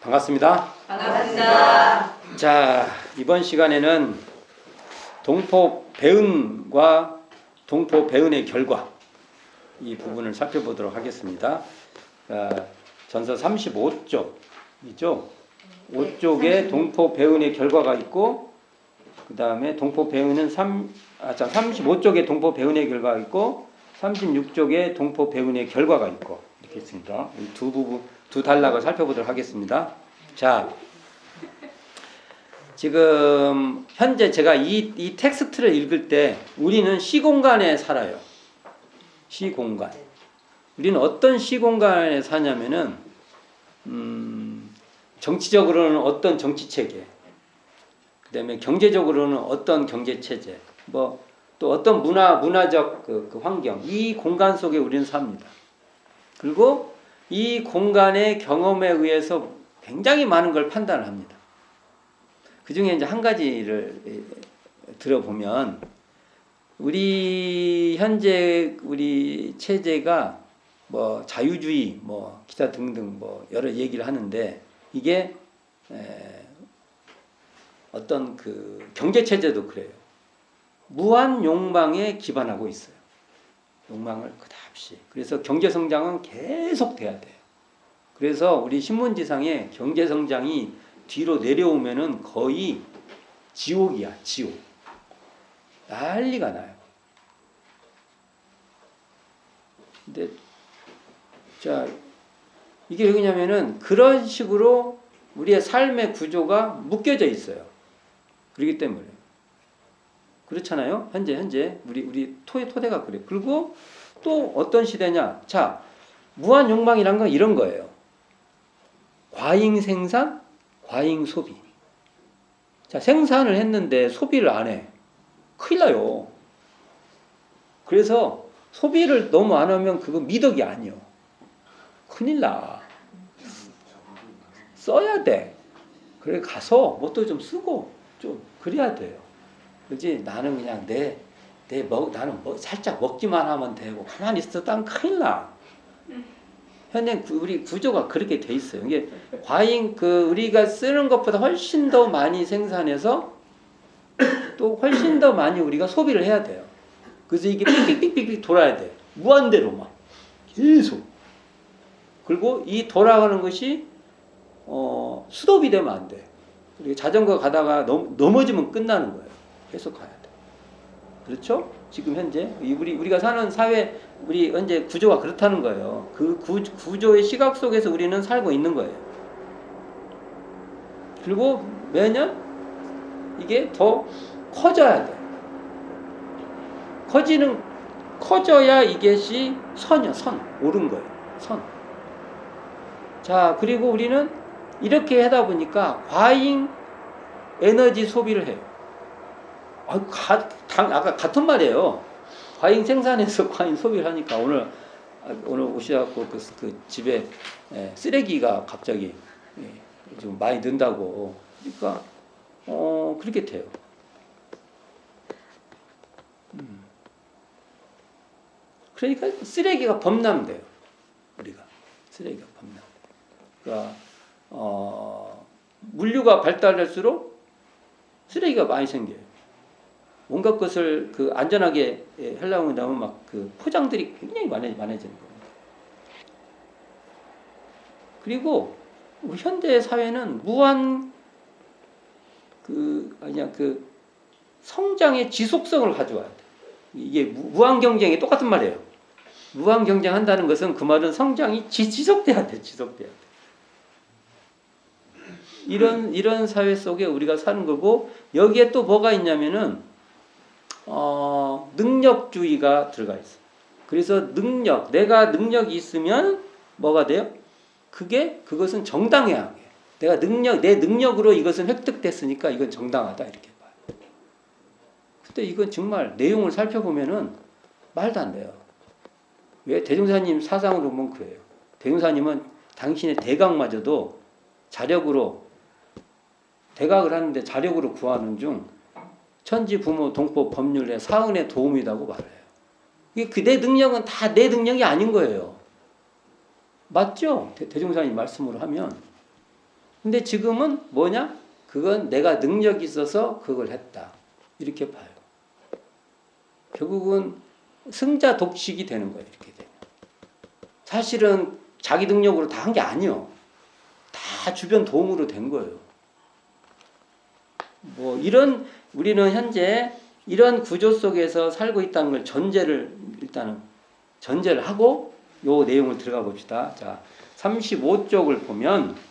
반갑습니다. 반갑습니다. 자, 이번 시간에는 동포배은과 동포배은의 결과 이 부분을 살펴보도록 하겠습니다. 전서 35쪽이죠. 5쪽에 동포배은의 결과가 있고 그 다음에 동포배은은 35쪽에 동포배은의 결과가 있고 36쪽에 동포배은의 결과가 있고 이렇게 있습니다. 이 두 부분, 두 단락을 살펴보도록 하겠습니다. 자, 지금 현재 제가 이 텍스트를 읽을 때 우리는 시공간에 살아요. 시공간. 우리는 어떤 시공간에 사냐면은 정치적으로는 어떤 정치체계, 그 다음에 경제적으로는 어떤 경제체제, 뭐 또 어떤 문화적 그 환경, 이 공간 속에 우리는 삽니다. 그리고 이 공간의 경험에 의해서 굉장히 많은 걸 판단을 합니다. 그 중에 이제 한 가지를 들어보면 현재 우리 체제가 뭐 자유주의 뭐 기타 등등 뭐 여러 얘기를 하는데 이게 어떤 그 경제 체제도 그래요. 무한 욕망에 기반하고 있어요. 욕망을 끝없이. 그래서 경제 성장은 계속 돼야 돼요. 그래서 우리 신문지상에 경제 성장이 뒤로 내려오면은 거의 지옥이야, 지옥. 난리가 나요. 근데 자, 이게 왜 그러냐면은 그런 식으로 우리의 삶의 구조가 묶여져 있어요. 그렇기 때문에. 그렇잖아요. 현재 우리 토대가 그래요. 그리고 또 어떤 시대냐? 자, 무한 욕망이란 건 이런 거예요. 과잉 생산, 과잉 소비. 자, 생산을 했는데 소비를 안 해. 큰일 나요. 그래서 소비를 너무 안 하면 그거 미덕이 아니요. 큰일 나. 써야 돼. 그래 가서 뭣도 좀 쓰고 좀 그래야 돼요. 그렇지? 나는 그냥 나는 살짝 먹기만 하면 되고 가만히 있었다면 큰일 나. 현재 우리 구조가 그렇게 돼 있어요. 이게 과잉 우리가 쓰는 것보다 훨씬 더 많이 생산해서 또 훨씬 더 많이 우리가 소비를 해야 돼요. 그래서 이게 삑삑삑삑 돌아야 돼. 무한대로 막 계속. 그리고 이 돌아가는 것이 스톱이 되면 안 돼. 그리고 자전거 가다가 넘어지면 끝나는 거예요. 계속 가야 돼. 그렇죠? 지금 현재 우리가 사는 사회 우리 현재 구조가 그렇다는 거예요. 그 구조의 시각 속에서 우리는 살고 있는 거예요. 그리고 매년 이게 더 커져야 돼. 커져야 이것이 선 오른 거예요. 선. 자, 그리고 우리는 이렇게 하다 보니까 과잉 에너지 소비를 해요. 아까 같은 말이에요. 과잉 생산해서 과잉 소비를 하니까 오늘 오셔갖고 그 집에 쓰레기가 갑자기 좀 많이 는다고. 그러니까 그렇게 돼요. 그러니까 쓰레기가 범람돼요. 우리가 쓰레기가 범람. 그러니까 물류가 발달할수록 쓰레기가 많이 생겨요. 온갖 것을 안전하게 하려고 하면 막 포장들이 굉장히 많아지는 겁니다. 그리고 우리 현대 사회는 무한 성장의 지속성을 가져와야 돼. 이게 무한 경쟁이 똑같은 말이에요. 무한 경쟁한다는 것은 그 말은 성장이 지속돼야 돼. 이런 사회 속에 우리가 사는 거고 여기에 또 뭐가 있냐면은 능력주의가 들어가 있어요. 그래서 내가 능력이 있으면 뭐가 돼요? 그것은 정당해야 해요. 내 능력으로 이것은 획득됐으니까 이건 정당하다 이렇게 봐요. 근데 이건 정말 내용을 살펴보면은 말도 안 돼요. 왜? 대종사님 사상으로 보면 그래요. 대종사님은 당신의 대각마저도 대각을 하는데 자력으로 구하는 중 천지 부모 동법 법률의 사은의 도움이라고 말해요. 이게 내 능력은 다 내 능력이 아닌 거예요. 맞죠? 대종사님 말씀으로 하면 근데 지금은 뭐냐? 그건 내가 능력이 있어서 그걸 했다. 이렇게 봐요. 결국은 승자 독식이 되는 거예요. 이렇게 되면. 사실은 자기 능력으로 다 한 게 아니요. 다 주변 도움으로 된 거예요. 뭐 우리는 현재 이런 구조 속에서 살고 있다는 걸 일단은 전제를 하고 요 내용을 들어가 봅시다. 자, 35쪽을 보면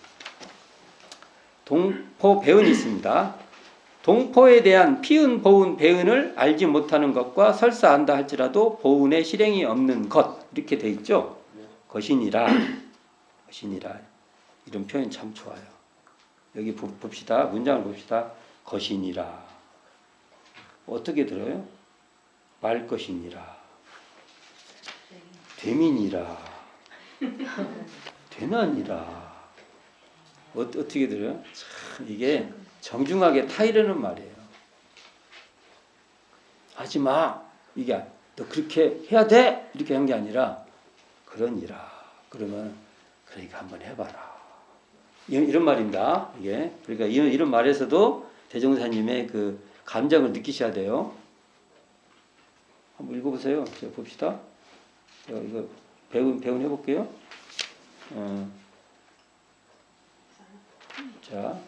동포 배은이 있습니다. 동포에 대한 피은, 보은, 배은을 알지 못하는 것과 설사 안다 할지라도 보은의 실행이 없는 것 이렇게 돼 있죠. 것이니라. 이런 표현 참 좋아요. 여기 봅시다. 문장을 봅시다. 것이니라. 어떻게 들어요? 말 것이니라. 되민이라. 되나니라. 어떻게 들어요? 참 이게 정중하게 타이르는 말이에요. 하지 마. 이게 너 그렇게 해야 돼. 이렇게 한 게 아니라 그러니라. 그러면 그러니까 한번 해봐라. 이런 말입니다. 이게 그러니까 이런 말에서도 대종사님의 그 감정을 느끼셔야 돼요. 한번 읽어보세요. 자, 봅시다. 제가 이거 배운 해볼게요. 자,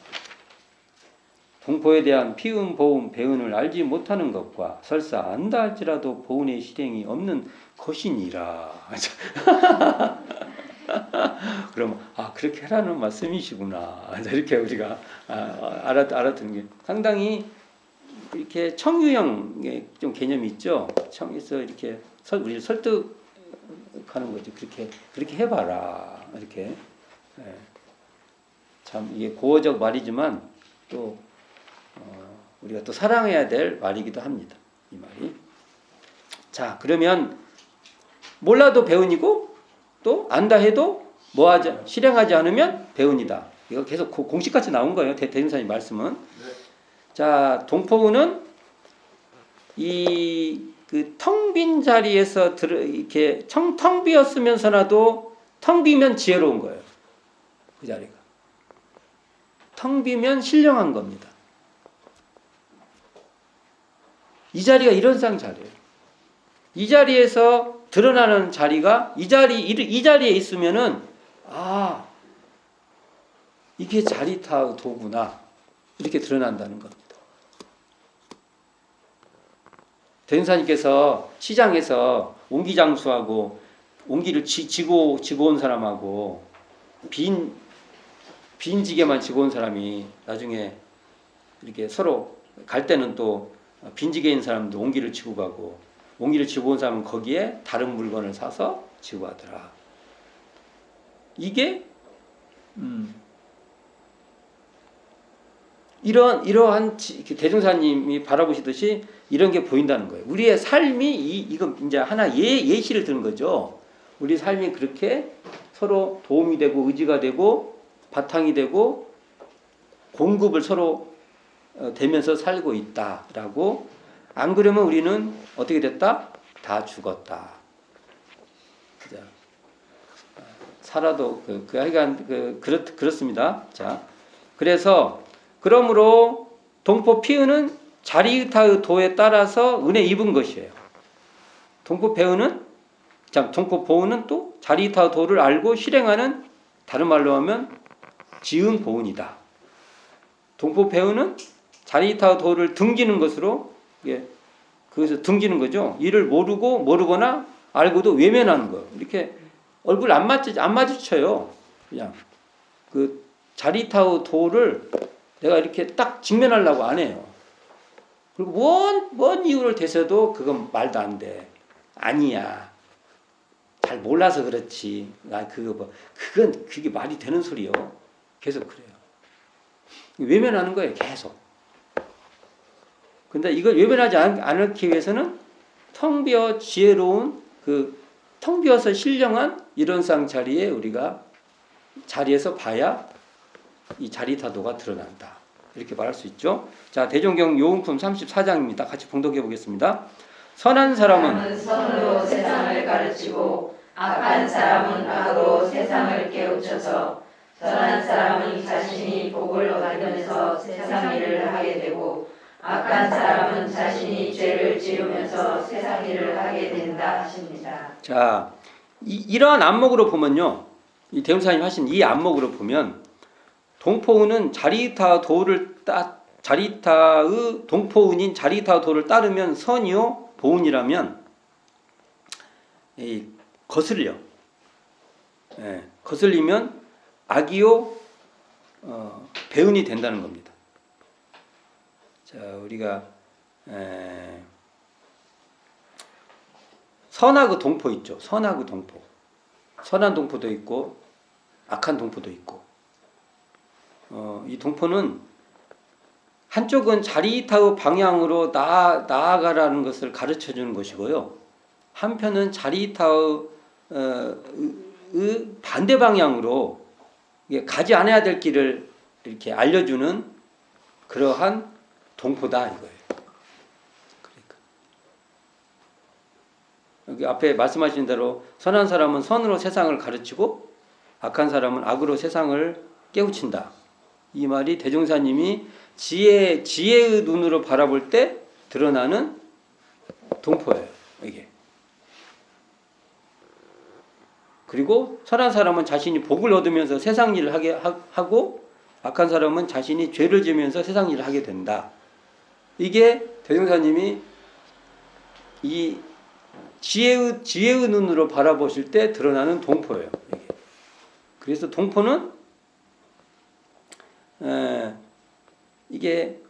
동포에 대한 피은, 보은, 배은을 알지 못하는 것과 설사 안다 할지라도 보은의 실행이 없는 것이니라. 그럼 그렇게 하라는 말씀이시구나. 이렇게 우리가 알아듣는 게 상당히 이렇게 청유형의 좀 개념이 있죠. 청에서 이렇게 우리를 설득하는 거죠. 그렇게 해봐라. 이렇게 참 이게 고어적 말이지만 또 우리가 또 사랑해야 될 말이기도 합니다. 이 말이. 자, 그러면 몰라도 배운이고 또 안다 해도 실행하지 않으면 배운이다. 이거 계속 공식같이 나온 거예요. 대인사님 말씀은. 네. 자, 동포우는 그 텅 빈 자리에서 이렇게 텅 비었으면서라도 텅 비면 지혜로운 거예요. 그 자리가. 텅 비면 신령한 겁니다. 이 자리가 이런 자리예요. 이 자리에서 드러나는 자리가 이 자리에 있으면은 이게 자리타 도구나 이렇게 드러난다는 겁니다. 대행사님께서 시장에서 옹기장수하고 옹기를 지고 온 사람하고 빈 지게만 지고 온 사람이 나중에 이렇게 서로 갈 때는 또 빈지게인 사람도 옹기를 지고 가고 옹기를 지고 온 사람은 거기에 다른 물건을 사서 지고 가더라. 이게 이러한 대종사님이 바라보시듯이 이런 게 보인다는 거예요. 우리의 삶이 이거 이제 하나 예시를 드는 거죠. 우리 삶이 그렇게 서로 도움이 되고 의지가 되고 바탕이 되고 공급을 서로 되면서 살고 있다라고. 안 그러면 우리는 어떻게 됐다? 다 죽었다. 자, 살아도 하여간 그렇습니다. 자, 그러므로 동포 피은은 자리의타의 도에 따라서 은혜 입은 것이에요. 동포 보은은 또 자리의타의 도를 알고 실행하는, 다른 말로 하면 지은 보은이다. 동포 배은은 자리의타의 도를 등지는 것으로, 그것을 등지는 거죠. 이를 모르거나 알고도 외면하는 거. 이렇게 얼굴 안 마주쳐요. 그냥 그 자리의타의 도를 내가 이렇게 딱 직면하려고 안 해요. 그리고 뭔 이유를 대서도 그건 말도 안 돼. 아니야. 잘 몰라서 그렇지. 그게 말이 되는 소리요. 계속 그래요. 외면하는 거예요. 계속. 근데 이걸 외면하지 않기 위해서는 텅 비어 지혜로운 텅 비어서 신령한 이론상 자리에 우리가 자리에서 봐야 이 자리타도가 드러난다. 이렇게 말할 수 있죠. 자, 대종경 요은품 34장입니다. 같이 봉독해 보겠습니다. 선한 사람은 선으로 세상을 가르치고 악한 사람은 악으로 세상을 깨우쳐서 선한 사람은 자신이 복을 얻으면서 세상 일을 하게 되고 악한 사람은 자신이 죄를 지으면서 세상 일을 하게 된다 하십니다. 자, 이러한 안목으로 보면요, 이 대웅사님 하신 이 안목으로 보면 동포운은 자리타의 동포운인 자리타 도를 따르면 선이요, 보운이라면 거슬려. 거슬리면 악이요, 배은이 된다는 겁니다. 자, 우리가 선하고 동포 있죠. 선하고 동포. 선한 동포도 있고 악한 동포도 있고. 이 동포는 한쪽은 자리타의 방향으로 나아가라는 것을 가르쳐 주는 것이고요. 한편은 자리타의 반대 방향으로 가지 않아야 될 길을 이렇게 알려주는 그러한 동포다 이거예요. 그러니까 여기 앞에 말씀하신 대로 선한 사람은 선으로 세상을 가르치고 악한 사람은 악으로 세상을 깨우친다. 이 말이 대종사님이 지혜의 눈으로 바라볼 때 드러나는 동포예요. 이게. 그리고 선한 사람은 자신이 복을 얻으면서 세상 일을 하게 하고 악한 사람은 자신이 죄를 지으면서 세상 일을 하게 된다. 이게 대종사님이 이 지혜의 눈으로 바라보실 때 드러나는 동포예요. 이게. 그래서 동포는 이게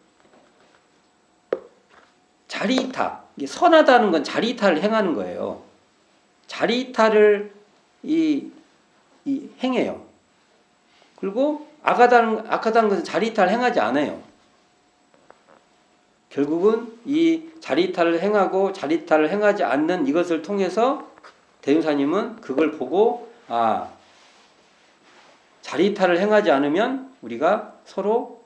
자리이타, 이게 선하다는 건 자리이타를 행하는 거예요. 자리이타를 행해요. 그리고 악하다는 것은 자리이타를 행하지 않아요. 결국은 이 자리이타를 행하고 자리이타를 행하지 않는 이것을 통해서 대종사님은 그걸 보고 자리이타를 행하지 않으면 우리가 서로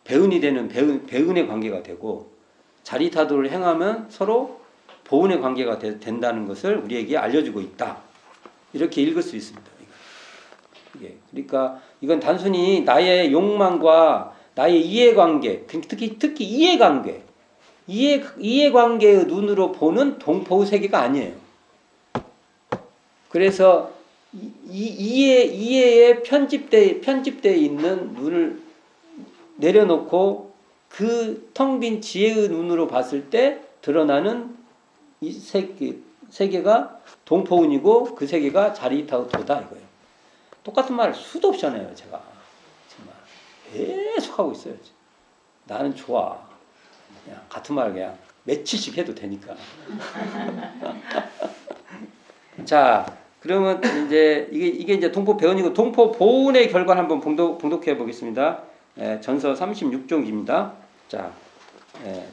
배은이 되는 배은의 관계가 되고 자리이타도를 행하면 서로 보은의 관계가 된다는 것을 우리에게 알려주고 있다. 이렇게 읽을 수 있습니다. 그러니까 이건 단순히 나의 욕망과 나의 이해관계, 특히 이해관계의 눈으로 보는 동포의 세계가 아니에요. 그래서 이해에 편집되어 있는 눈을 내려놓고 그 텅 빈 지혜의 눈으로 봤을 때 드러나는 이 세계가 동포운이고 그 세계가 자리이타도다 이거예요. 똑같은 말을 수도 없이 하네요. 제가 정말 계속 하고 있어요. 나는 좋아. 그냥 같은 말 그냥 며칠씩 해도 되니까. 자, 그러면 이제 이게 이제 동포 배운이고 동포 보운의 결과를 한번 봉독해 보겠습니다. 전서 36쪽입니다. 자,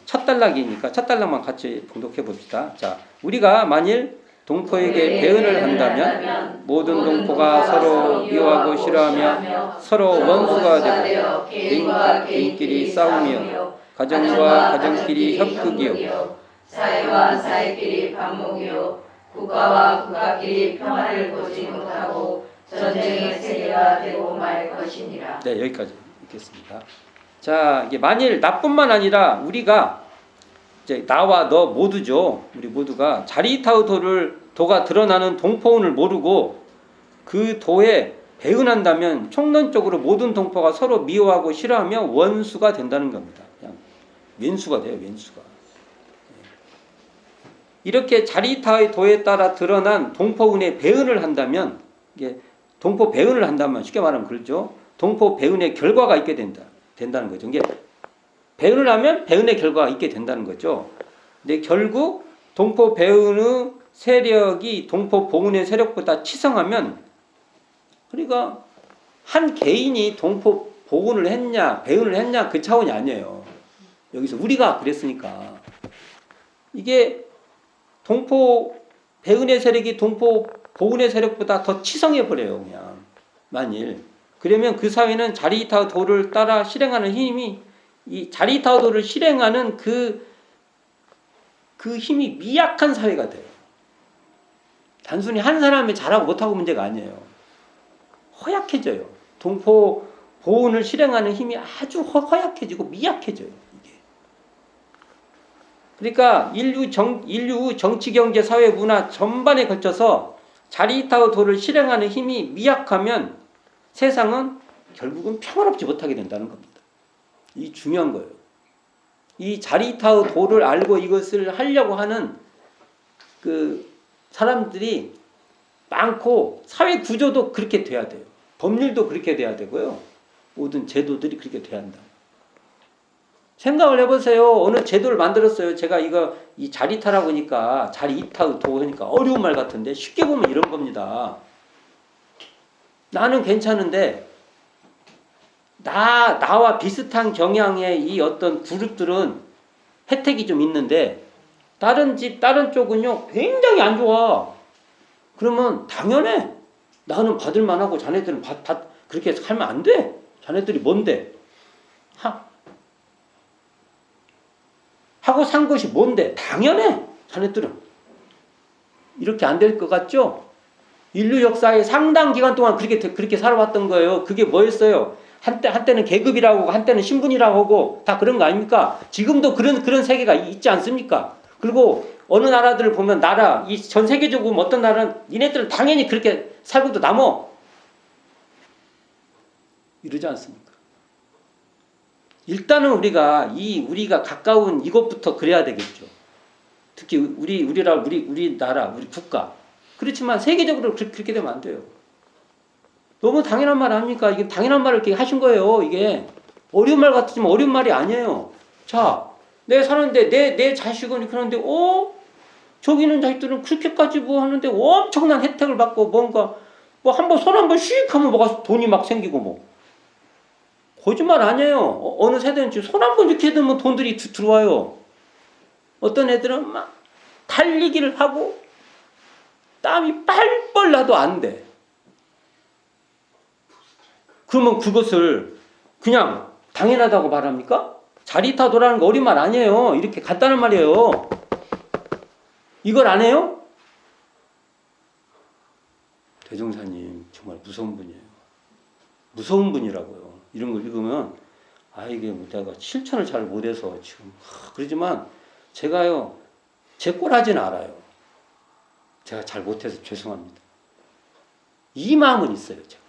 첫 단락이니까 첫 단락만 같이 봉독해 봅시다. 자, 우리가 만일 동포에게 배은을 한다면 모든 동포가 서로 미워하고 싫어하며 서로 원수가 되고 개인과 개인끼리 싸우며 가정과 가정끼리 협극이요 사회와 사회끼리 반목이요 국가와 국가끼리 평화를 보지 못하고 전쟁의 세계가 되고 말 것이니라. 네, 여기까지 읽겠습니다. 자, 이게 만일 나뿐만 아니라 우리가 이제 나와 너 모두죠. 우리 모두가 자리이타의 도가 드러나는 동포운을 모르고 그 도에 배은한다면 총론적으로 모든 동포가 서로 미워하고 싫어하며 원수가 된다는 겁니다. 그냥 왼수가 돼요, 왼수가. 이렇게 자리이타의 도에 따라 드러난 동포운에 배은을 한다면, 이게 동포 배은을 한다면 쉽게 말하면 그렇죠. 동포 배은의 결과가 있게 된다는 거죠. 이게 배은을 하면 배은의 결과가 있게 된다는 거죠. 근데 결국 동포 배은의 세력이 동포 보은의 세력보다 치성하면, 그러니까 한 개인이 동포 보은을 했냐 배은을 했냐 그 차원이 아니에요. 여기서 우리가 그랬으니까 이게 동포 배은의 세력이 동포 보은의 세력보다 더 치성해 버려요. 그냥 만일 그러면 그 사회는 자리이타 도를 따라 실행하는 힘이 이 자리이타 도를 실행하는 그 힘이 미약한 사회가 돼요. 단순히 한 사람이 잘하고 못하고 문제가 아니에요. 허약해져요. 동포 보훈을 실행하는 힘이 아주 허약해지고 미약해져요. 이게. 그러니까 인류 정치, 경제, 사회, 문화 전반에 걸쳐서 자리이타의 도를 실행하는 힘이 미약하면 세상은 결국은 평화롭지 못하게 된다는 겁니다. 이 중요한 거예요. 이 자리이타의 도를 알고 이것을 하려고 하는 그 사람들이 많고 사회 구조도 그렇게 돼야 돼요. 법률도 그렇게 돼야 되고요. 모든 제도들이 그렇게 돼야 한다. 생각을 해보세요. 어느 제도를 만들었어요. 제가 이 자리이타라고 하니까 자리이타의 도 하니까 어려운 말 같은데 쉽게 보면 이런 겁니다. 나는 괜찮은데 나와 비슷한 경향의 이 어떤 그룹들은 혜택이 좀 있는데 다른 쪽은요 굉장히 안 좋아. 그러면 당연해. 나는 받을 만하고 자네들은 그렇게 살면 안 돼. 자네들이 뭔데? 하고 산 것이 뭔데? 당연해. 자네들은. 이렇게 안 될 것 같죠? 인류 역사의 상당 기간 동안 그렇게 살아왔던 거예요. 그게 뭐였어요? 한때는 계급이라고 하고 한때는 신분이라고 하고 다 그런 거 아닙니까? 지금도 그런 세계가 있지 않습니까? 그리고 어느 나라들을 보면 이 전 세계적으로 어떤 나라는 니네들은 당연히 그렇게 살고도 남어. 이러지 않습니까? 일단은 우리가 가까운 이것부터 그래야 되겠죠. 특히 우리나라, 우리 국가. 그렇지만 세계적으로 그렇게 되면 안 돼요. 너무 당연한 말 아닙니까? 이게 당연한 말을 이렇게 하신 거예요. 이게 어려운 말 같지만 어려운 말이 아니에요. 자, 내가 사는데 내 자식은 그러는데 저기 있는 자식들은 그렇게까지 뭐 하는데 엄청난 혜택을 받고 뭔가 뭐 한번 손 한번 슉 하면 뭐가 돈이 막 생기고 뭐 거짓말 아니에요. 어느 세대는 지금 손 한번 이렇게 해두면 돈들이 들어와요. 어떤 애들은 막 달리기를 하고 땀이 뻘뻘 나도 안 돼. 그러면 그것을 그냥 당연하다고 말합니까? 자리이타도라는 거 어린 말 아니에요. 이렇게 간단한 말이에요. 이걸 안 해요? 대종사님 정말 무서운 분이에요. 무서운 분이라고요. 이런 걸 읽으면 이게 내가 실천을 잘 못해서 지금 그러지만 제가요 제 꼴하지는 알아요. 제가 잘 못해서 죄송합니다. 이 마음은 있어요. 제가.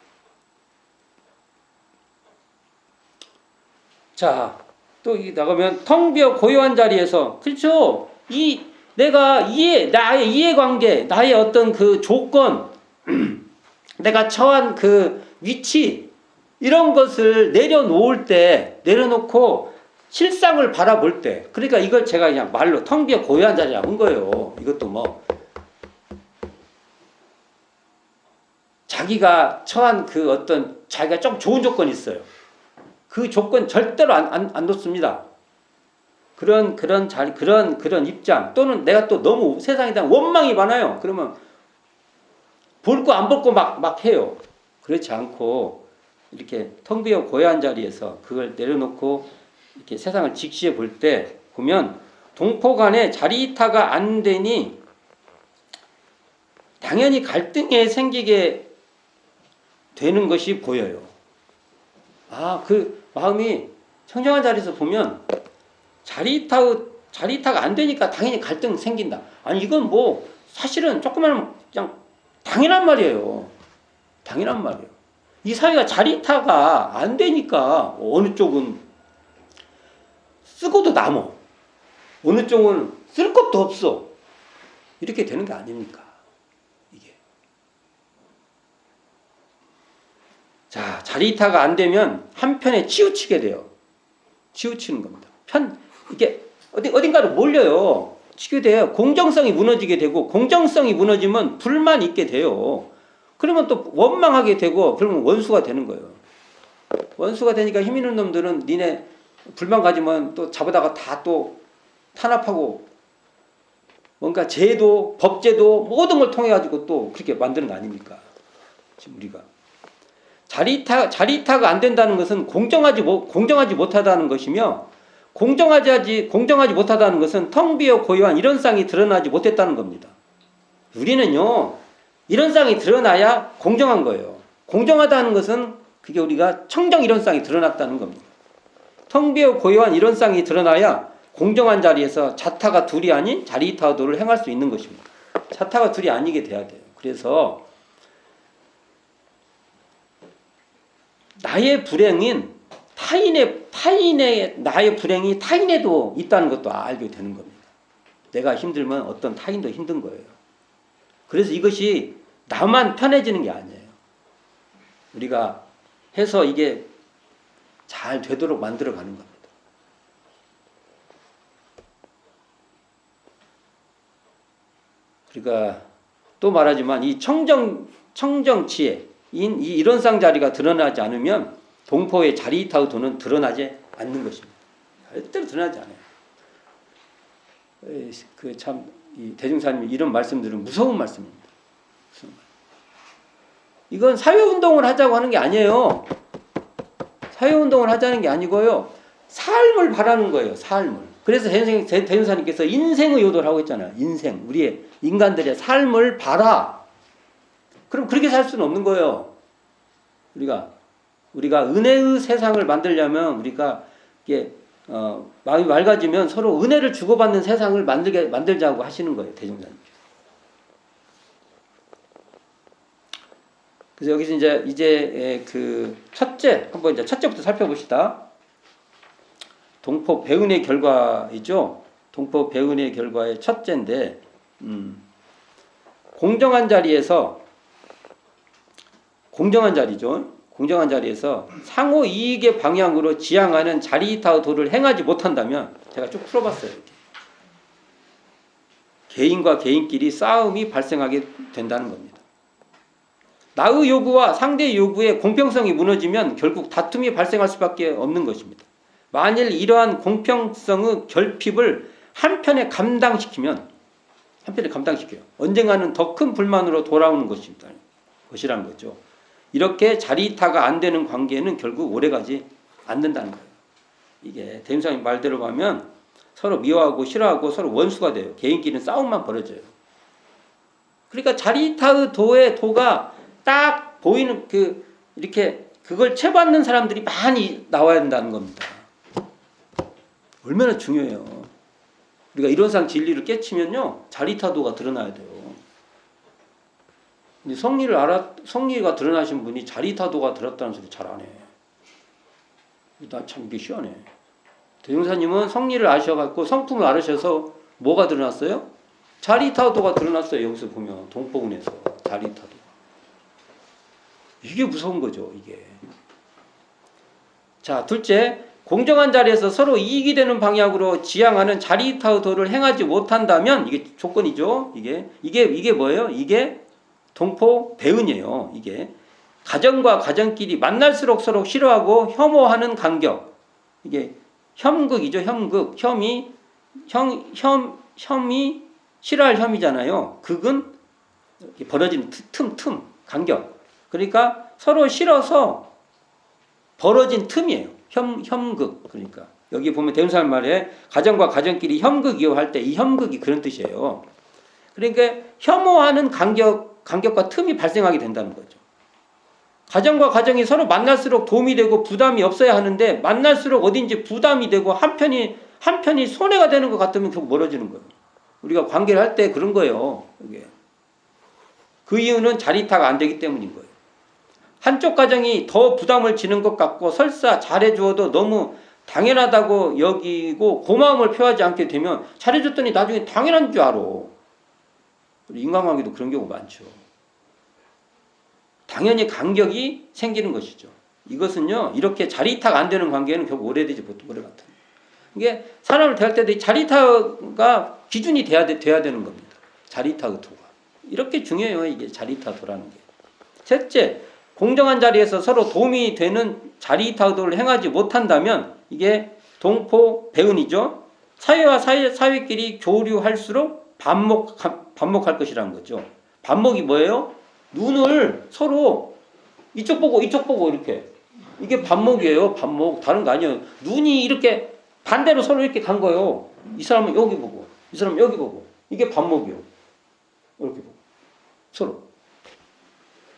자, 또 나가면 텅 비어 고요한 자리에서 그렇죠. 나의 이해관계, 나의 어떤 그 조건, 내가 처한 그 위치 이런 것을 내려놓고 실상을 바라볼 때, 그러니까 이걸 제가 그냥 말로 텅 비어 고요한 자리라고 한 거예요. 이것도 뭐 자기가 처한 그 어떤 자기가 좀 좋은 조건이 있어요. 그 조건 절대로 안 놓습니다. 그런 자리, 그런 입장, 또는 내가 또 너무 세상에 대한 원망이 많아요. 그러면 볼 거 안 볼 거 막 해요. 그렇지 않고 이렇게 텅 비어 고요한 자리에서 그걸 내려놓고 이렇게 세상을 직시해 볼 때 보면 동포 간에 자리이타가 안 되니 당연히 갈등이 생기게 되는 것이 보여요. 그 마음이 청정한 자리에서 보면 자리이타가 안 되니까 당연히 갈등 생긴다. 아니 이건 뭐 사실은 조금만 그냥 당연한 말이에요. 당연한 말이에요. 이 사회가 자리이타가 안 되니까 어느 쪽은 쓰고도 남어. 어느 쪽은 쓸 것도 없어. 이렇게 되는 게 아닙니까? 이게. 자, 자리이타가 안 되면 한편에 치우치게 돼요. 치우치는 겁니다. 이게 어딘가로 몰려요. 치게 돼요. 공정성이 무너지게 되고, 공정성이 무너지면 불만이 있게 돼요. 그러면 또 원망하게 되고, 그러면 원수가 되는 거예요. 원수가 되니까 힘 있는 놈들은 니네 불만 가지면 또 잡아다가 다 또 탄압하고, 뭔가 제도, 법제도 모든 걸 통해 가지고 또 그렇게 만드는 거 아닙니까? 지금 우리가. 자리이타가 안 된다는 것은 공정하지 못하다는 것이며, 공정하지 못하다는 것은 텅 비어 고요한 이런 쌍이 드러나지 못했다는 겁니다. 우리는요, 이런 쌍이 드러나야 공정한 거예요. 공정하다는 것은 그게 우리가 청정 이론상이 드러났다는 겁니다. 텅 비어 고요한 이론상이 드러나야 공정한 자리에서 자타가 둘이 아닌 자리타도를 행할 수 있는 것입니다. 자타가 둘이 아니게 돼야 돼요. 그래서 나의 불행인 타인의 나의 불행이 타인에도 있다는 것도 알게 되는 겁니다. 내가 힘들면 어떤 타인도 힘든 거예요. 그래서 이것이 나만 편해지는 게 아니에요. 우리가 해서 이게 잘 되도록 만들어가는 겁니다. 그러니까 또 말하지만 이 청정치에 이 이론상 자리가 드러나지 않으면 동포의 자리타우도는 드러나지 않는 것입니다. 절대로 드러나지 않아요. 이 대중사님이 이런 말씀들은 무서운 말씀입니다. 이건 사회운동을 하자고 하는 게 아니에요. 사회운동을 하자는 게 아니고요. 삶을 바라는 거예요. 삶을. 그래서 대중사님께서 인생의 요도를 하고 있잖아요. 인생. 우리의 인간들의 삶을 봐라. 그럼 그렇게 살 수는 없는 거예요. 우리가 은혜의 세상을 만들려면 우리가 이게 마음이 맑아지면 서로 은혜를 주고받는 세상을 만들자고 하시는 거예요. 대중사님. 그래서 여기서 이제 그 한번 첫째부터 살펴봅시다. 동포 배은의 결과이죠. 동포 배은의 결과의 첫째인데, 공정한 자리죠. 공정한 자리에서 상호 이익의 방향으로 지향하는 자리타도를 행하지 못한다면, 제가 쭉 풀어봤어요. 이렇게. 개인과 개인끼리 싸움이 발생하게 된다는 겁니다. 나의 요구와 상대의 요구의 공평성이 무너지면 결국 다툼이 발생할 수밖에 없는 것입니다. 만일 이러한 공평성의 결핍을 한편에 감당시켜요. 언젠가는 더 큰 불만으로 돌아오는 것이라는 거죠. 이렇게 자리타가 안 되는 관계는 결국 오래가지 않는다는 거예요. 이게 대임사님 말대로 가면 서로 미워하고 싫어하고 서로 원수가 돼요. 개인끼리는 싸움만 벌어져요. 그러니까 자리타의 도가 딱 보이는 이렇게 그걸 채받는 사람들이 많이 나와야 된다는 겁니다. 얼마나 중요해요. 우리가 이론상 진리를 깨치면요, 자리타도가 드러나야 돼요. 근데 성리가 드러나신 분이 자리타도가 들었다는 소리 잘 안 해. 나 참 이게 희한해. 대종사님은 성리를 아셔갖고 성품을 알으셔서 뭐가 드러났어요? 자리타도가 드러났어요. 여기서 보면 동포운에서 자리타도. 이게 무서운 거죠. 이게. 자, 둘째, 공정한 자리에서 서로 이익이 되는 방향으로 지향하는 자리타도를 행하지 못한다면, 이게 조건이죠. 이게 뭐예요? 이게 동포 배은이에요. 이게 가정과 가정끼리 만날수록 서로 싫어하고 혐오하는 간격. 이게 혐극이죠. 혐극. 혐이 싫어할 혐이잖아요. 극은 벌어지는 틈, 간격. 그러니까 서로 싫어서 벌어진 틈이에요. 혐극. 그러니까 여기 보면 대운사람 말에 가정과 가정끼리 혐극이요 할 때 이 혐극이 그런 뜻이에요. 그러니까 혐오하는 간격과 틈이 발생하게 된다는 거죠. 가정과 가정이 서로 만날수록 도움이 되고 부담이 없어야 하는데 만날수록 어딘지 부담이 되고 한편이 손해가 되는 것 같으면 결국 멀어지는 거예요. 우리가 관계를 할 때 그런 거예요. 이게. 그 이유는 자리타가 안 되기 때문인 거예요. 한쪽 가정이 더 부담을 지는 것 같고 설사 잘해주어도 너무 당연하다고 여기고 고마움을 표하지 않게 되면 잘해줬더니 나중에 당연한 줄 알아. 인간관계도 그런 경우 많죠. 당연히 간격이 생기는 것이죠. 이것은요, 이렇게 자리타가 안 되는 관계는 결국 오래되지 못해. 오래 같은. 이게 사람을 대할 때도 자리타가 기준이 돼야 되는 겁니다. 자리타의 도가. 이렇게 중요해요. 이게 자리타도라는 게. 셋째, 공정한 자리에서 서로 도움이 되는 자리타도를 행하지 못한다면 이게 동포 배은이죠. 사회와 사회끼리 교류할수록 반목할 것이라는 거죠. 반목이 뭐예요? 눈을 서로 이쪽 보고 이렇게. 이게 반목이에요. 반목. 다른 거 아니에요. 눈이 이렇게 반대로 서로 이렇게 간 거예요. 이 사람은 여기 보고, 이 사람은 여기 보고. 이게 반목이에요. 이렇게 보고. 서로.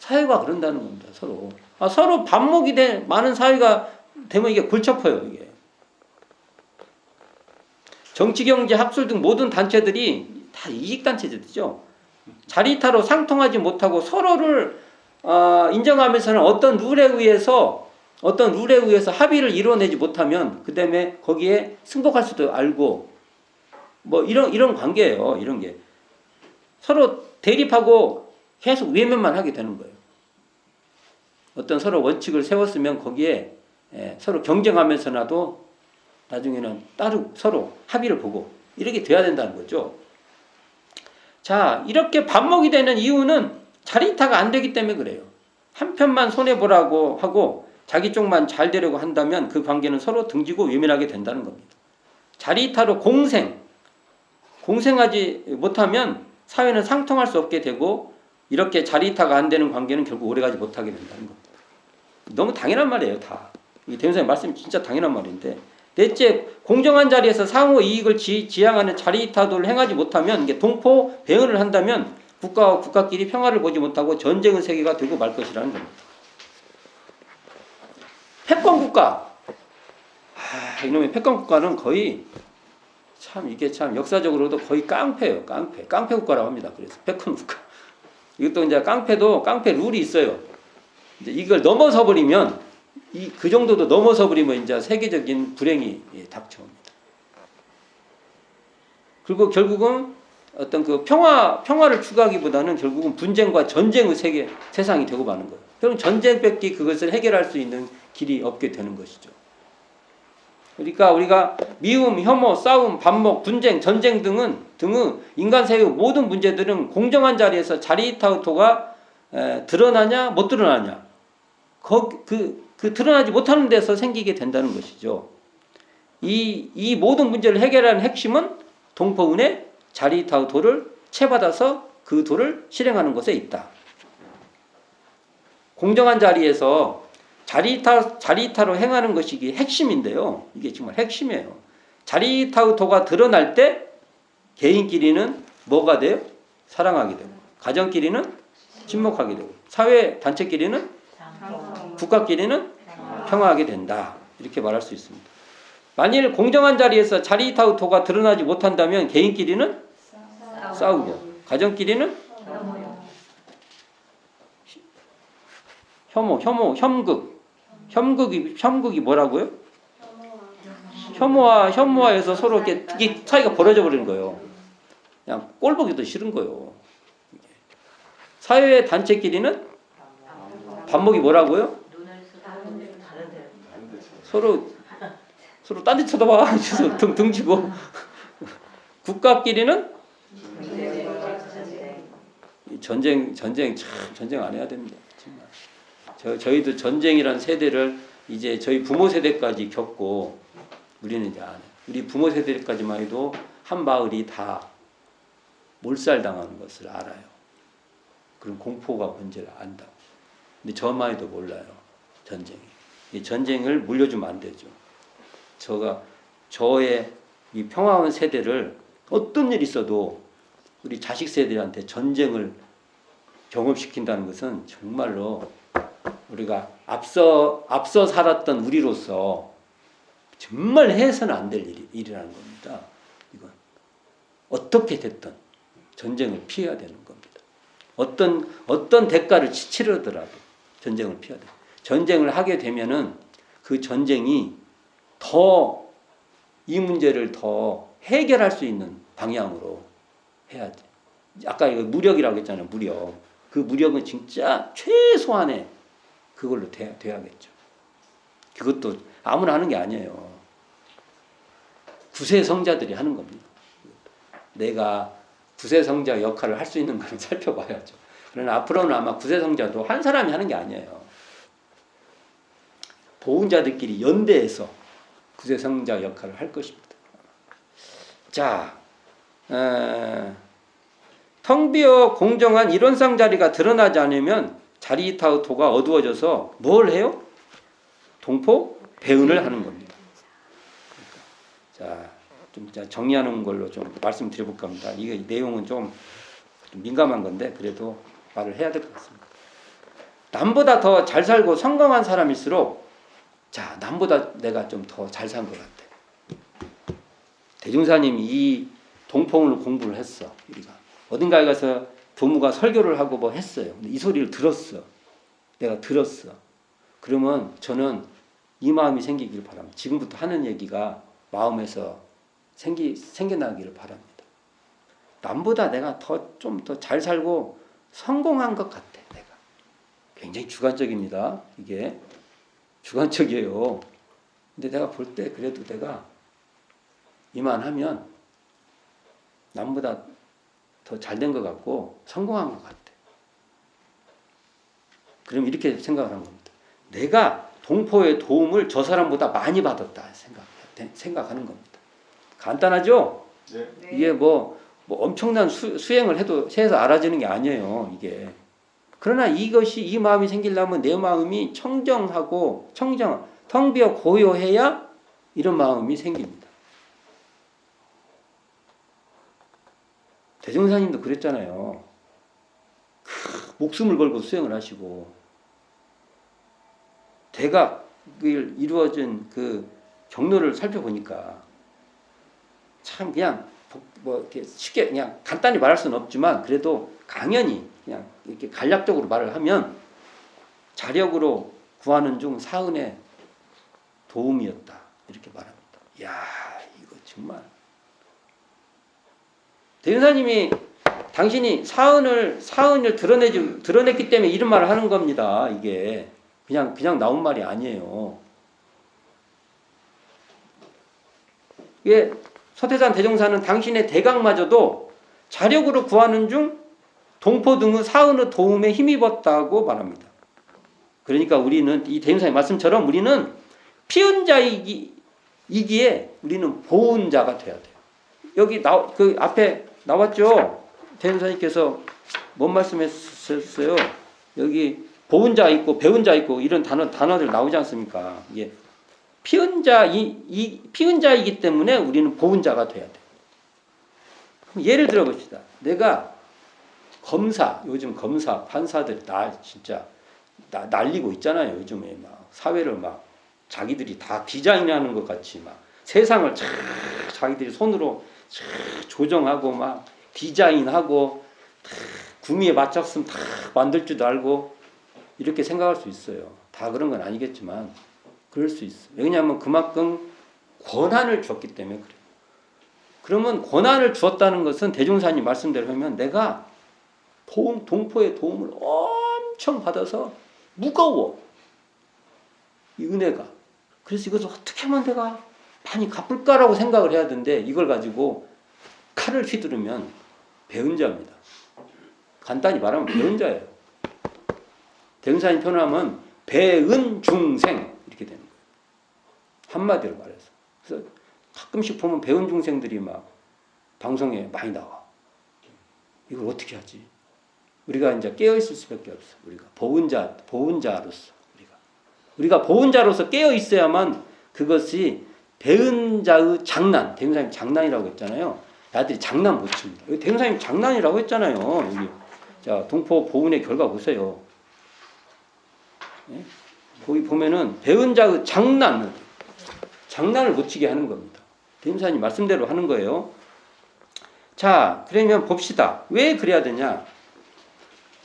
사회가 그런다는 겁니다. 서로. 서로 반목이 된 많은 사회가 되면 이게 골치 아파요. 이게. 정치, 경제, 학술 등 모든 단체들이 다 이익단체들이죠. 자리타로 상통하지 못하고 서로를 인정하면서는 어떤 룰에 의해서 합의를 이뤄내지 못하면 그 다음에 거기에 승복할 수도 알고 뭐 이런 관계예요. 이런 게 서로 대립하고 계속 외면만 하게 되는 거예요. 어떤 서로 원칙을 세웠으면 거기에 서로 경쟁하면서라도 나중에는 따로 서로 합의를 보고 이렇게 돼야 된다는 거죠. 자, 이렇게 반목이 되는 이유는 자리타가 안 되기 때문에 그래요. 한편만 손해보라고 하고 자기 쪽만 잘 되려고 한다면 그 관계는 서로 등지고 외면하게 된다는 겁니다. 자리타로 공생하지 못하면 사회는 상통할 수 없게 되고 이렇게 자리타가 안 되는 관계는 결국 오래가지 못하게 된다는 겁니다. 너무 당연한 말이에요. 다. 이 대표님 말씀이 진짜 당연한 말인데 넷째, 공정한 자리에서 상호 이익을 지향하는 자리타도를 행하지 못하면 이게 동포 배은을 한다면 국가와 국가끼리 평화를 보지 못하고 전쟁의 세계가 되고 말 것이라는 겁니다. 패권국가. 이놈의 패권국가는 거의 이게 역사적으로도 거의 깡패예요. 깡패국가라고 합니다. 그래서 패권국가. 이것도 이제 깡패 룰이 있어요. 이제 이걸 넘어서 버리면 그 정도도 넘어서 버리면 이제 세계적인 불행이 닥쳐옵니다. 그리고 결국은 어떤 그 평화를 추구하기보다는 결국은 분쟁과 전쟁의 세상이 되고 마는 거예요. 그럼 전쟁밖에 그것을 해결할 수 있는 길이 없게 되는 것이죠. 그러니까 우리가 미움, 혐오, 싸움, 반목, 분쟁, 전쟁 등의 인간 사회의 모든 문제들은 공정한 자리에서 자리타우토가 드러나냐 못 드러나냐 그 드러나지 못하는 데서 생기게 된다는 것이죠. 이 모든 문제를 해결하는 핵심은 동포은의 자리타우토를 채받아서 그 도를 실행하는 것에 있다. 공정한 자리에서 자리타로 행하는 것이 이게 핵심인데요. 이게 정말 핵심이에요. 자리타우토가 드러날 때 개인끼리는 뭐가 돼요? 사랑하게 되고 가정끼리는 친목하게 되고 사회 단체끼리는 국가끼리는 평화하게 된다. 이렇게 말할 수 있습니다. 만일 공정한 자리에서 자리타우토가 드러나지 못한다면 개인끼리는 싸우고 가정끼리는 혐극이 뭐라고요? 혐오해서 서로 이렇게 사이가 벌어져 버리는 거예요. 그냥 꼴 보기도 싫은 거예요. 사회 단체끼리는 반목이 뭐라고요? 서로 딴 데 쳐다봐. 등지고 국가끼리는 전쟁 안 해야 됩니다. 정말. 저희도 전쟁이란 세대를 이제 저희 부모 세대까지 겪고 우리는 이제 안 해요. 우리 부모 세대까지만 해도 한 마을이 다 몰살당하는 것을 알아요. 그런 공포가 뭔지를 안다고. 근데 저만 해도 몰라요. 전쟁이. 이 전쟁을 물려주면 안 되죠. 저의 이 평화원 세대를 어떤 일 있어도 우리 자식 세대한테 전쟁을 경험시킨다는 것은 정말로 우리가 앞서 살았던 우리로서 정말 해서는 안 될 일이라는 겁니다. 이건 어떻게 됐든 전쟁을 피해야 되는 겁니다. 어떤 대가를 치르더라도 전쟁을 피해야 돼요. 전쟁을 하게 되면은 그 전쟁이 더 이 문제를 더 해결할 수 있는 방향으로 해야 돼. 아까 이거 무력이라고 했잖아요. 무력. 그 무력은 진짜 최소한의 그걸로 돼야겠죠. 그것도 아무나 하는 게 아니에요. 구세성자들이 하는 겁니다. 내가 구세성자 역할을 할 수 있는 걸 살펴봐야죠. 그러나 앞으로는 아마 구세성자도 한 사람이 하는 게 아니에요. 보훈자들끼리 연대해서 구세성자 역할을 할 것입니다. 자, 텅 비어 공정한 이론상 자리가 드러나지 않으면 자리타우토가 어두워져서 뭘 해요? 동포 배은을 하는 겁니다. 자, 좀 정리하는 걸로 좀 말씀드려볼까 합니다. 이게 내용은 좀 민감한 건데 그래도 말을 해야 될 것 같습니다. 남보다 더 잘 살고 성공한 사람일수록 자, 남보다 내가 좀 더 잘 산 것 같아. 대종사님이 이 동포문을 공부를 했어. 우리가 어딘가에 가서 교무가 설교를 하고 뭐 했어요. 근데 이 소리를 들었어. 내가 들었어. 그러면 저는 이 마음이 생기길 바랍니다. 지금부터 하는 얘기가 마음에서 생겨나기를 바랍니다. 남보다 내가 좀 더 잘 살고 성공한 것 같아. 내가 굉장히 주관적입니다. 이게 주관적이에요. 근데 내가 볼 때 그래도 내가 이만하면 남보다 더 잘 된 것 같고 성공한 것 같아. 그럼 이렇게 생각을 한 겁니다. 내가 동포의 도움을 저 사람보다 많이 받았다 생각하는 겁니다. 간단하죠? 네. 이게 뭐 엄청난 수행을 해서 알아지는 게 아니에요. 이게. 그러나 이 마음이 생기려면 내 마음이 청정하고 텅 비어 고요해야 이런 마음이 생깁니다. 대종사님도 그랬잖아요. 목숨을 걸고 수행을 하시고 대각을 이루어진 그 경로를 살펴보니까 참 그냥 뭐 이렇게 쉽게 그냥 간단히 말할 수는 없지만 그래도 강연히 그냥 이렇게 간략적으로 말을 하면 자력으로 구하는 중 사은의 도움이었다 이렇게 말합니다. 야 이거 정말 대전사님이 당신이 사은을 드러냈기 때문에 이런 말을 하는 겁니다. 이게 그냥 나온 말이 아니에요. 이게 서태산 대종사는 당신의 대각마저도 자력으로 구하는 중 동포 등의 사은의 도움에 힘입었다고 말합니다. 그러니까 우리는 이 대종사의 말씀처럼 우리는 피운 자이기에 우리는 보은 자가 돼야 돼요. 여기 그 앞에 나왔죠. 대종사님께서 뭔 말씀했었어요? 여기 보은 자 있고 배운 자 있고 이런 단어들 나오지 않습니까? 예. 피운 자이기 때문에 우리는 보은 자가 돼야 돼. 예를 들어 봅시다. 내가 요즘 검사, 판사들이 진짜 날리고 있잖아요. 요즘에 막 사회를 막 자기들이 다 디자인하는 것 같이 막 세상을 자기들이 손으로 조정하고 막 디자인하고 구미에 맞췄으면 다 만들 줄도 알고 이렇게 생각할 수 있어요. 다 그런 건 아니겠지만 그럴 수 있어요. 왜냐하면 그만큼 권한을 줬기 때문에 그래요. 그러면 권한을 주었다는 것은 대종사님 말씀대로 하면 내가 동포의 도움을 엄청 받아서 무거워. 이 은혜가. 그래서 이것을 어떻게 하면 내가 많이 갚을까라고 생각을 해야 되는데 이걸 가지고 칼을 휘두르면 배운 자입니다. 간단히 말하면 배운 자예요. 대종사님 표현하면 배은 중생 이렇게 되는 거예요. 한마디로 말해서. 그래서 가끔씩 보면 배운 중생들이 막 방송에 많이 나와. 이걸 어떻게 하지? 우리가 이제 깨어 있을 수밖에 없어. 우리가 보은 자로서 우리가 보은 자로서 깨어 있어야만 그것이 배은 자의 장난. 대종사님 장난이라고 했잖아요. 나들이 장난 못 칩니다. 대종사님 장난이라고 했잖아요. 여기 자 동포 보은의 결과 보세요. 네? 거기 보면은 배운 자의 장난을 못 치게 하는 겁니다. 대종사님 말씀대로 하는 거예요. 자, 그러면 봅시다. 왜 그래야 되냐?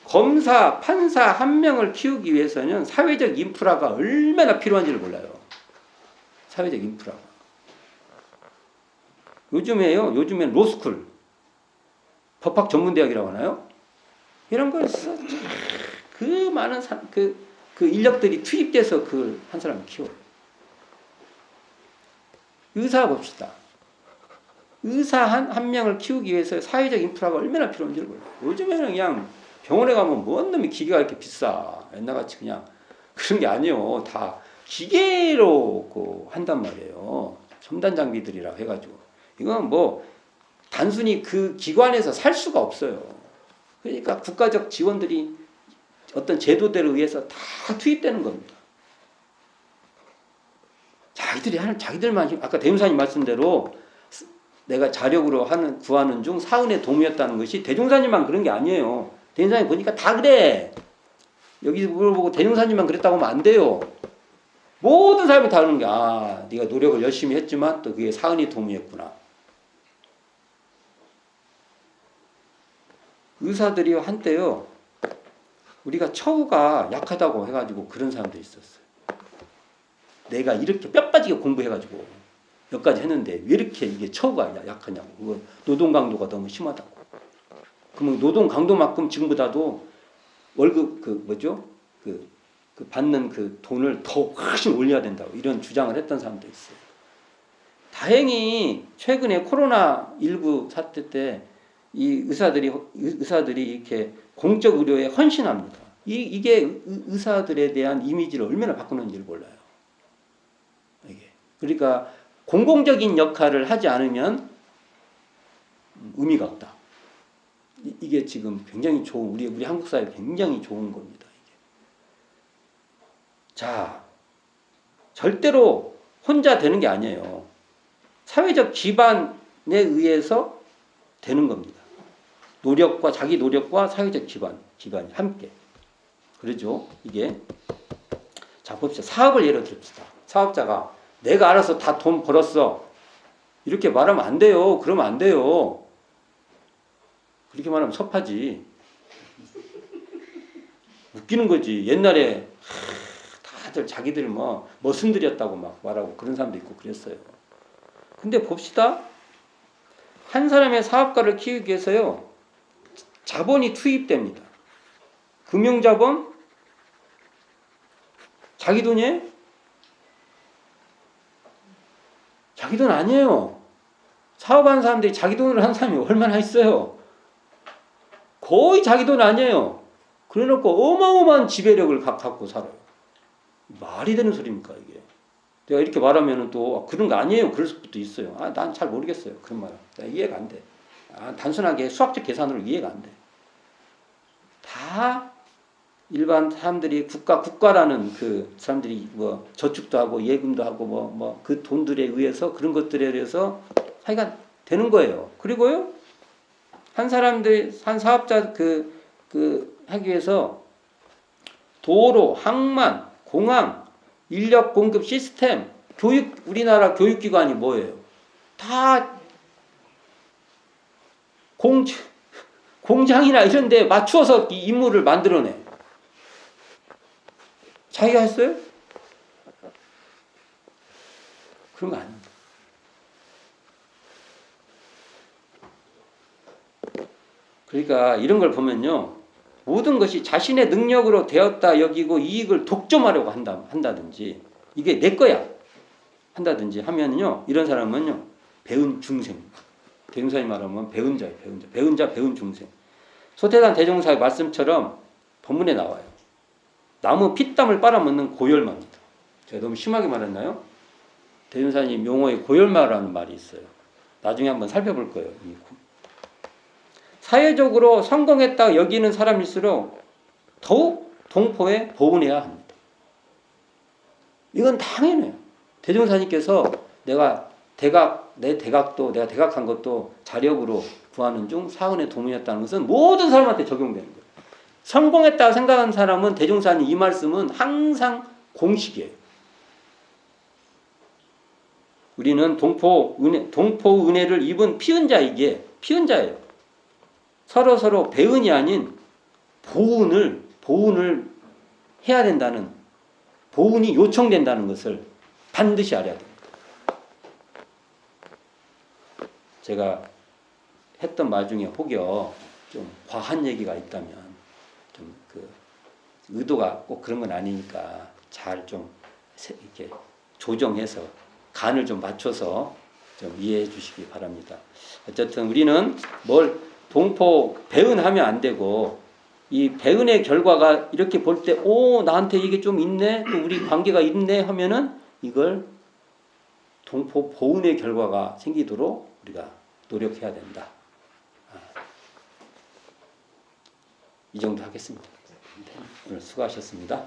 검사, 판사 한 명을 키우기 위해서는 사회적 인프라가 얼마나 필요한지를 몰라요. 사회적 인프라가. 요즘엔 로스쿨, 법학 전문대학이라고 하나요? 이런 걸 써. 그 많은 그 인력들이 투입돼서 그 한 사람을 키워요. 의사 봅시다. 의사 한 명을 키우기 위해서 사회적 인프라가 얼마나 필요한지를 몰라요. 요즘에는 그냥 병원에 가면 뭔 놈이 기계가 이렇게 비싸. 옛날같이 그냥 그런 게 아니에요. 다 기계로 한단 말이에요. 첨단 장비들이라 해가지고. 이건 뭐 단순히 그 기관에서 살 수가 없어요. 그러니까 국가적 지원들이 어떤 제도들에 의해서 다 투입되는 겁니다. 자기들만 아까 대종사님 말씀대로 내가 자력으로 구하는 중 사은의 도움이었다는 것이 대종사님만 그런 게 아니에요. 대종사님 보니까 다 그래. 여기 물어보고 대종사님만 그랬다고 하면 안 돼요. 모든 사람이 다 그러는 게, 아, 네가 노력을 열심히 했지만 또 그게 사은이 도움이었구나. 의사들이 한때요, 우리가 처우가 약하다고 해가지고 그런 사람도 있었어요. 내가 이렇게 뼈 빠지게 공부해가지고 몇 가지 했는데 왜 이렇게 이게 처우가 약하냐고. 그거 노동 강도가 너무 심하다고. 그러면 노동 강도만큼 지금보다도 월급 그 받는 그 돈을 더 훨씬 올려야 된다고 이런 주장을 했던 사람도 있어요. 다행히 최근에 코로나19 사태 때 이 의사들이 이렇게 공적 의료에 헌신합니다. 이게 의사들에 대한 이미지를 얼마나 바꾸는지를 몰라요. 이게. 그러니까 공공적인 역할을 하지 않으면 의미가 없다. 이게 지금 굉장히 좋은 우리 한국 사회 굉장히 좋은 겁니다. 이게. 자, 절대로 혼자 되는 게 아니에요. 사회적 기반에 의해서 되는 겁니다. 노력과 자기 노력과 사회적 기반이 함께. 그러죠. 이게 자 봅시다. 사업을 예로 듭시다. 사업자가 내가 알아서 다 돈 벌었어. 이렇게 말하면 안 돼요. 그러면 안 돼요. 그렇게 말하면 섭하지. 웃기는 거지. 옛날에 다들 자기들 뭐 머슴들이었다고 막 말하고 그런 사람도 있고 그랬어요. 근데 봅시다. 한 사람의 사업가를 키우기 위해서요. 자본이 투입됩니다. 금융자본? 자기 돈이에요? 자기 돈 아니에요. 사업하는 사람들이 자기 돈으로 하는 사람이 얼마나 있어요. 거의 자기 돈 아니에요. 그래놓고 어마어마한 지배력을 갖고 살아요. 말이 되는 소리입니까 이게. 내가 이렇게 말하면 또 그런 거 아니에요. 그럴 수도 있어요. 아, 난 잘 모르겠어요. 그런 말. 이해가 안 돼. 아, 단순하게 수학적 계산으로 이해가 안 돼. 다 일반 사람들이 국가라는 그 사람들이 뭐 저축도 하고 예금도 하고 뭐 그 돈들에 의해서 그런 것들에 의해서 하여간 되는 거예요. 그리고요 한 사업자 하기 위해서 도로, 항만, 공항, 인력 공급 시스템, 우리나라 교육기관이 뭐예요? 다 공장이나 이런 데 맞추어서 이 임무를 만들어내. 자기가 했어요? 그런 거 아닙니다. 그러니까 이런 걸 보면요. 모든 것이 자신의 능력으로 되었다 여기고 이익을 독점하려고 한다든지 이게 내 거야 한다든지 하면요. 이런 사람은요. 배은 중생. 대종사님 말하면 배운 자예요. 배운 자, 배운 중생. 소태단 대종사의 말씀처럼 본문에 나와요. 나무 피땀을 빨아먹는 고열마입니다. 제가 너무 심하게 말했나요? 대종사님 용어에 고열마라는 말이 있어요. 나중에 한번 살펴볼 거예요. 사회적으로 성공했다 여기는 사람일수록 더욱 동포에 보은해야 합니다. 이건 당연해요. 대종사님께서 내가 대각한 것도 자력으로 구하는 중 사은의 도문이었다는 것은 모든 사람한테 적용되는 거예요. 성공했다고 생각하는 사람은 대종사님 이 말씀은 항상 공식이에요. 우리는 동포 은혜를 입은 피은자이기에 피은자예요. 서로 배은이 아닌 보은을 해야 된다는 보은이 요청된다는 것을 반드시 알아야 됩니다. 제가 했던 말 중에 혹여 좀 과한 얘기가 있다면 좀 의도가 꼭 그런 건 아니니까 잘 좀 이렇게 조정해서 간을 좀 맞춰서 좀 이해해 주시기 바랍니다. 어쨌든 우리는 동포 배은하면 안 되고 이 배은의 결과가 이렇게 볼 때 나한테 이게 좀 있네 또 우리 관계가 있네 하면은 이걸 동포 보은의 결과가 생기도록 우리가 노력해야 된다. 이 정도 하겠습니다. 오늘 수고하셨습니다.